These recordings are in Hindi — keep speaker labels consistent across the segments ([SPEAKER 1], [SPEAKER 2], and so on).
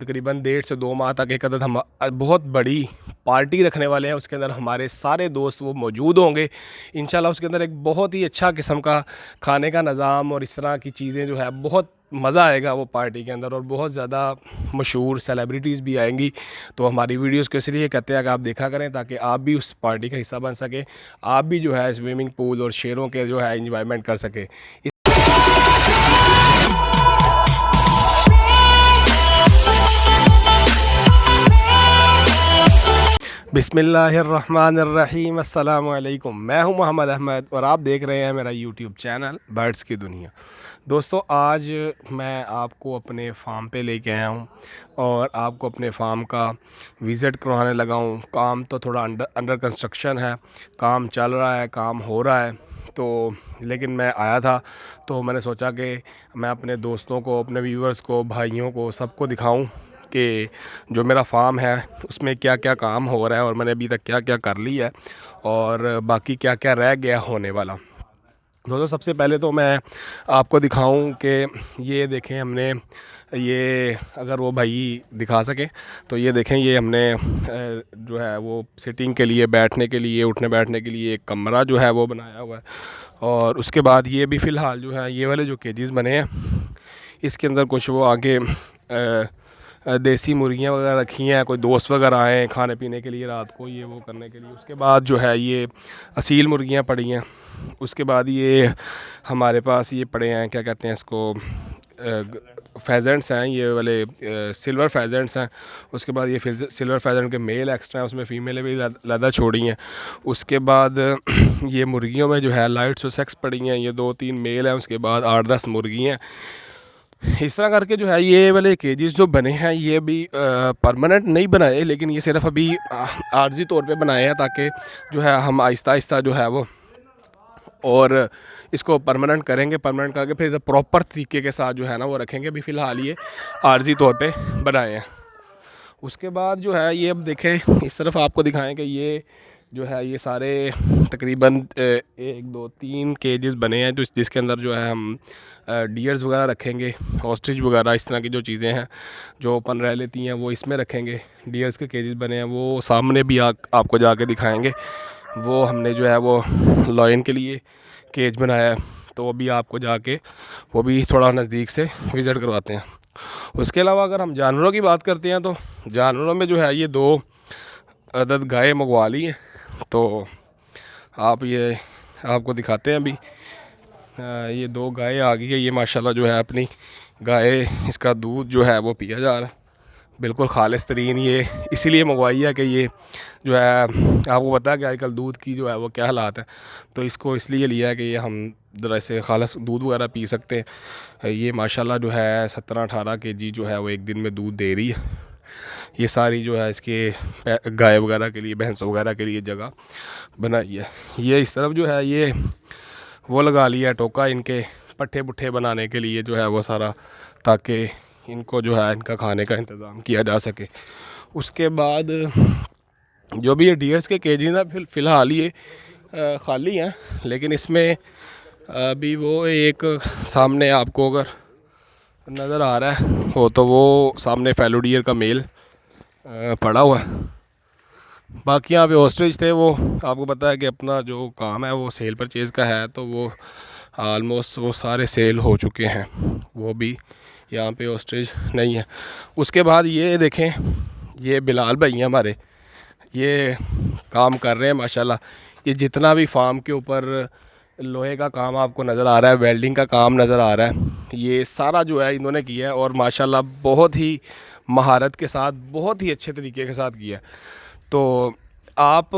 [SPEAKER 1] तकरीबन 1.5 से 2 माह तक एक अदद हम बहुत बड़ी पार्टी रखने वाले हैं। उसके अंदर हमारे सारे दोस्त वो मौजूद होंगे इंशाल्लाह। उसके अंदर एक बहुत ही अच्छा किस्म का खाने का निज़ाम और इस तरह की चीज़ें जो है बहुत मज़ा आएगा वो पार्टी के अंदर, और बहुत ज़्यादा मशहूर सेलिब्रिटीज़ भी आएंगी। तो हमारी वीडियोस को इसलिए कहते हैं कि आप देखा करें ताकि आप भी उस पार्टी का हिस्सा बन सकें, आप भी जो है स्विमिंग पूल और शेरों के जो है इंजॉयमेंट कर सकें। बिस्मिल्लाहिर्रहमानिर्रहीम, अस्सलाम वालेकुम। मैं हूं मोहम्मद अहमद और आप देख रहे हैं मेरा यूट्यूब चैनल बर्ड्स की दुनिया। दोस्तों, आज मैं आपको अपने फ़ार्म पे लेके आया हूं और आपको अपने फ़ार्म का विज़िट करवाने लगा हूं। काम तो थोड़ा अंडर कंस्ट्रक्शन है, काम चल रहा है, काम हो रहा है। तो लेकिन मैं आया था तो मैंने सोचा कि मैं अपने दोस्तों को, अपने व्यूअर्स को, भाइयों को, सबको दिखाऊं कि जो मेरा फ़ार्म है उसमें क्या क्या काम हो रहा है और मैंने अभी तक क्या क्या कर लिया है और बाकी क्या क्या रह गया होने वाला। दोस्तों, सबसे पहले तो मैं आपको दिखाऊं कि ये देखें हमने, ये अगर वो भाई दिखा सकें तो ये देखें, ये हमने जो है वो सिटिंग के लिए, बैठने के लिए, उठने बैठने के लिए एक कमरा जो है वो बनाया हुआ है। और उसके बाद ये भी फ़िलहाल जो है ये वाले जो केजेस बने हैं इसके अंदर कुछ वो आगे देसी मुर्गियाँ वगैरह रखी हैं, कोई दोस्त वगैरह आए खाने पीने के लिए रात को, ये वो करने के लिए। उसके बाद जो है ये असील मुर्गियाँ पड़ी हैं। उसके बाद ये हमारे पास ये पड़े हैं, क्या कहते हैं इसको, फेजेंट्स हैं, ये वाले सिल्वर फेजेंट्स हैं। उसके बाद ये सिल्वर फेजेंट के मेल एक्स्ट्रा हैं, उसमें फ़ीमेलें भी लदा छोड़ी हैं। उसके बाद ये मुर्गियों में जो है लाइट्स और सेक्स पड़ी हैं, ये 2-3 मेल हैं। उसके बाद 8-10 मुर्गी हैं। इस तरह करके जो है ये वाले केजेस जो बने हैं ये भी परमानेंट नहीं बनाए, लेकिन ये सिर्फ अभी आर्जी तौर पे बनाए हैं ताकि जो है हम आहिस्ता आहिस्ता जो है वो और इसको परमानेंट करेंगे। परमानेंट करके फिर प्रॉपर तरीके के साथ जो है ना वो रखेंगे। अभी फ़िलहाल ये आर्जी तौर पे बनाए हैं। उसके बाद जो है ये अब देखें, इस तरफ आपको दिखाएं कि ये जो है ये सारे तकरीबन 1-2-3 केजेस बने हैं जो जिसके अंदर जो है हम डियर्स वगैरह रखेंगे, ऑस्ट्रिच वगैरह, इस तरह की जो चीज़ें हैं जो ओपन रह लेती हैं वो इसमें रखेंगे। डियर्स के केजेस बने हैं, वो सामने भी आपको जाके दिखाएंगे। वो हमने जो है वो लॉयन के लिए केज बनाया है, तो वो भी आपको जाके वो भी थोड़ा नज़दीक से विज़िट करवाते हैं। उसके अलावा अगर हम जानवरों की बात करते हैं तो जानवरों में जो है ये 2 अदद गाय मंगवा ली हैं। तो आप ये आपको दिखाते हैं अभी। ये 2 गाय आ गई है। ये माशाल्लाह जो है अपनी गाय, इसका दूध जो है वो पिया जा रहा है, बिल्कुल खालिस तरीन। ये इसीलिए मंगवाई है कि ये जो है आपको पता है कि आजकल दूध की जो है वो क्या हालात है, तो इसको इसलिए लिया है कि ये हम ज़रा से खालिस दूध वगैरह पी सकते हैं। ये माशाल्लाह जो है 17-18 केजी जो है वो एक दिन में दूध दे रही है। ये सारी जो है इसके गाय वगैरह के लिए, भैंसों वगैरह के लिए जगह बनाई है। ये इस तरफ जो है ये वो लगा लिया है टोका इनके पट्ठे पुट्ठे बनाने के लिए जो है वो सारा, ताकि इनको जो है इनका खाने का इंतज़ाम किया जा सके। उसके बाद जो भी ये डियर्स के केजी ना फ़िलहाल ये ख़ाली हैं, लेकिन इसमें अभी वो एक सामने आपको अगर नज़र आ रहा है हो तो वो सामने फैलो डियर का मेल पड़ा हुआ है। बाकी यहाँ पे ऑस्ट्रिच थे, वो आपको पता है कि अपना जो काम है वो सेल परचेज़ का है, तो वो आलमोस्ट वो सारे सेल हो चुके हैं। वो भी यहाँ पे ऑस्ट्रिच नहीं है। उसके बाद ये देखें, ये बिलाल भाई हैं हमारे, ये काम कर रहे हैं माशाल्लाह। ये जितना भी फार्म के ऊपर लोहे का काम आपको नज़र आ रहा है, वेल्डिंग का काम नज़र आ रहा है, ये सारा जो है इन्होंने किया है और माशाल्लाह बहुत ही महारत के साथ, बहुत ही अच्छे तरीके के साथ किया है। तो आप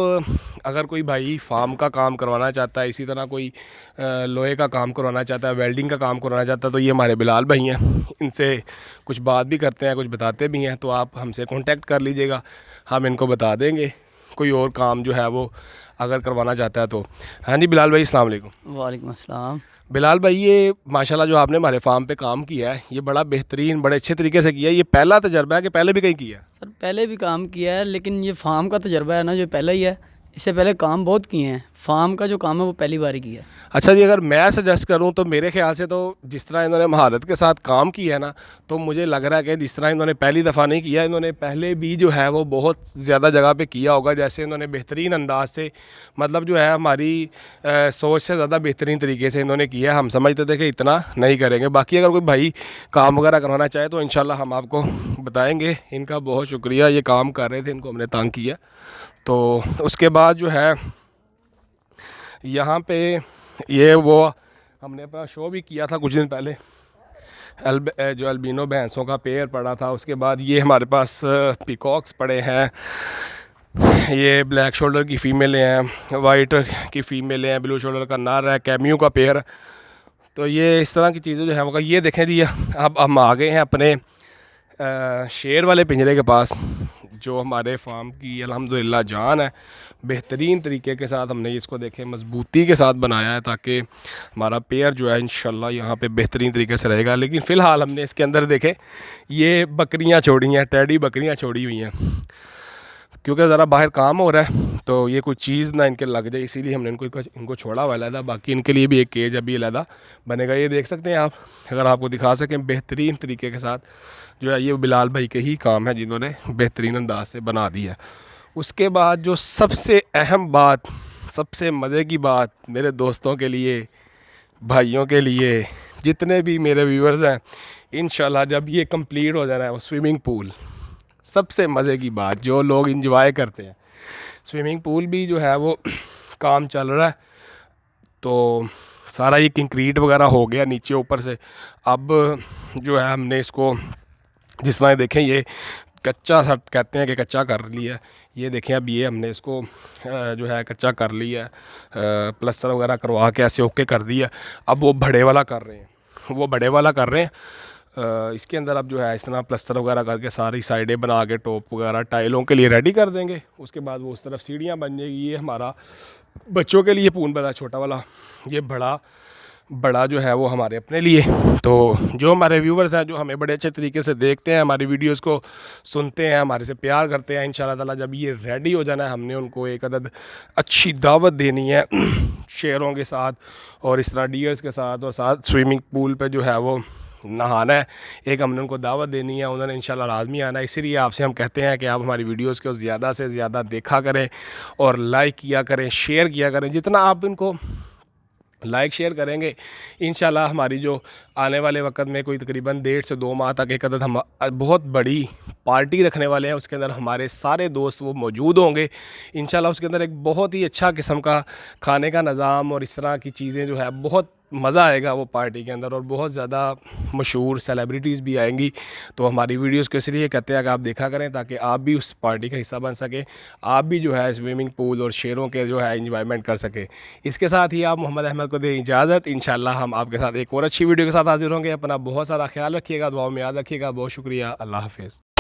[SPEAKER 1] अगर कोई भाई फार्म का काम करवाना चाहता है, इसी तरह कोई लोहे का काम करवाना चाहता है, वेल्डिंग का काम करवाना चाहता है, तो ये हमारे बिलाल भाई हैं। इनसे कुछ बात भी करते हैं, कुछ बताते भी हैं, तो आप हमसे कांटेक्ट कर लीजिएगा, हम इनको बता देंगे कोई और काम जो है वो अगर करवाना चाहता है तो। हाँ जी बिलाल भाई, अस्सलाम वालेकुम।
[SPEAKER 2] वालेकुम अस्सलाम।
[SPEAKER 1] बिलाल भाई, ये माशाल्लाह जो आपने हमारे फार्म पे काम किया है ये बड़ा बेहतरीन, बड़े अच्छे तरीके से किया है। ये पहला तजर्बा है कि पहले भी कहीं किया है?
[SPEAKER 2] सर पहले भी काम किया है, लेकिन ये फार्म का तजर्बा है ना जो पहला ही है, इससे पहले काम बहुत किए हैं, फार्म का जो काम है वो पहली बार ही किया है।
[SPEAKER 1] अच्छा जी, अगर मैं सजेस्ट करूं तो मेरे ख्याल से तो जिस तरह इन्होंने महारत के साथ काम किया है ना, तो मुझे लग रहा है कि जिस तरह इन्होंने पहली दफ़ा नहीं किया, इन्होंने पहले भी जो है वो बहुत ज़्यादा जगह पे किया होगा। जैसे इन्होंने बेहतरीन अंदाज से, मतलब जो है हमारी सोच से ज़्यादा बेहतरीन तरीके से इन्होंने किया है। हम समझते थे कि इतना नहीं करेंगे। बाकी अगर कोई भाई काम वगैरह करवाना चाहे तो इंशाल्लाह हम आपको बताएँगे। इनका बहुत शुक्रिया, ये काम कर रहे थे, इनको हमने तंग किया। तो उसके बाद जो है यहाँ पे ये वो हमने अपना शो भी किया था कुछ दिन पहले। जो अल्बिनो भैंसों का पेयर पड़ा था। उसके बाद ये हमारे पास पिकॉक्स पड़े हैं। ये ब्लैक शोल्डर की फ़ीमेलें हैं, वाइट की फ़ीमेलें हैं, ब्लू शोल्डर का नर है, कैमियो का पेयर। तो ये इस तरह की चीज़ें जो है वो ये देखें जी। अब हम आ गए हैं अपने शेर वाले पिंजरे के पास, जो हमारे फार्म की अल्हम्दुलिल्लाह जान है। बेहतरीन तरीके के साथ हमने इसको देखें मजबूती के साथ बनाया है, ताकि हमारा पेयर जो है इंशाल्लाह यहाँ पे बेहतरीन तरीके से रहेगा। लेकिन फ़िलहाल हमने इसके अंदर देखें ये बकरियाँ छोड़ी हैं, टैडी बकरियाँ छोड़ी हुई हैं, क्योंकि ज़रा बाहर काम हो रहा है तो ये कोई चीज़ ना इनके लग जाए, इसीलिए हमने इनको छोड़ा हुआ अलहदा। बाकी इनके लिए भी एक केज अभी अलहदा बनेगा। ये देख सकते हैं आप, अगर आपको दिखा सकें बेहतरीन तरीके के साथ जो है। ये बिलाल भाई के ही काम है जिन्होंने बेहतरीन अंदाज से बना दी है। उसके बाद जो सबसे अहम बात, सबसे मज़े की बात मेरे दोस्तों के लिए, भाइयों के लिए, जितने भी मेरे व्यूअर्स हैं, इंशाल्लाह जब ये कंप्लीट हो जाना है वो स्विमिंग पूल, सबसे मज़े की बात जो लोग इंजॉय करते हैं। स्विमिंग पूल भी जो है वो काम चल रहा है। तो सारा ये कंक्रीट वगैरह हो गया नीचे ऊपर से। अब जो है हमने इसको जिस तरह देखें, ये कच्चा सा कहते हैं कि कच्चा कर लिया है। ये देखें अब ये हमने इसको जो है कच्चा कर लिया है, प्लस्तर वगैरह करवा के ऐसे ओके कर दिया। अब वो बड़े वाला कर रहे हैं, वो बड़े वाला कर रहे हैं। इसके अंदर अब जो है इस तरह प्लस्तर वगैरह करके सारी साइडें बना के टॉप वगैरह टाइलों के लिए रेडी कर देंगे। उसके बाद वो उस तरफ सीढ़ियाँ बन जाएगी। ये हमारा बच्चों के लिए पूल बना छोटा वाला, ये बड़ा जो है वो हमारे अपने लिए। तो जो हमारे व्यूवर्स हैं, जो हमें बड़े अच्छे तरीके से देखते हैं, हमारी वीडियोस को सुनते हैं, हमारे से प्यार करते हैं, इंशाल्लाह ताला जब ये रेडी हो जाना है हमने उनको एक अदद अच्छी दावत देनी है शेरों के साथ और इस तरह डियर्स के साथ, और साथ स्विमिंग पूल पे जो है वो नहाना है। एक हमने उनको दावत देनी है, उन्होंने इंशाल्लाह लाजमी आना है। इसीलिए आपसे हम कहते हैं कि आप हमारी वीडियोस को ज़्यादा से ज़्यादा देखा करें और लाइक किया करें, शेयर किया करें। जितना आप इनको लाइक शेयर करेंगे, इंशाल्लाह हमारी जो आने वाले वक्त में कोई तकरीबन 1.5 से 2 माह तक एक अदद हम बहुत बड़ी पार्टी रखने वाले हैं। उसके अंदर हमारे सारे दोस्त वो मौजूद होंगे इंशाल्लाह। उसके अंदर एक बहुत ही अच्छा किस्म का खाने का निज़ाम और इस तरह की चीज़ें जो है, बहुत मज़ा आएगा वो पार्टी के अंदर, और बहुत ज़्यादा मशहूर सेलिब्रिटीज़ भी आएंगी। तो हमारी वीडियोस को इसलिए कहते हैं कि आप देखा करें, ताकि आप भी उस पार्टी का हिस्सा बन सकें, आप भी जो है स्विमिंग पूल और शेरों के जो है इंजॉयमेंट कर सकें। इसके साथ ही आप मोहम्मद अहमद को दें इजाज़त। इंशाल्लाह हम आपके साथ एक और अच्छी वीडियो के साथ हाजिर होंगे। अपना बहुत सारा ख्याल रखिएगा, दुआओं में याद रखिएगा। बहुत शुक्रिया, अल्लाह हाफ़िज़।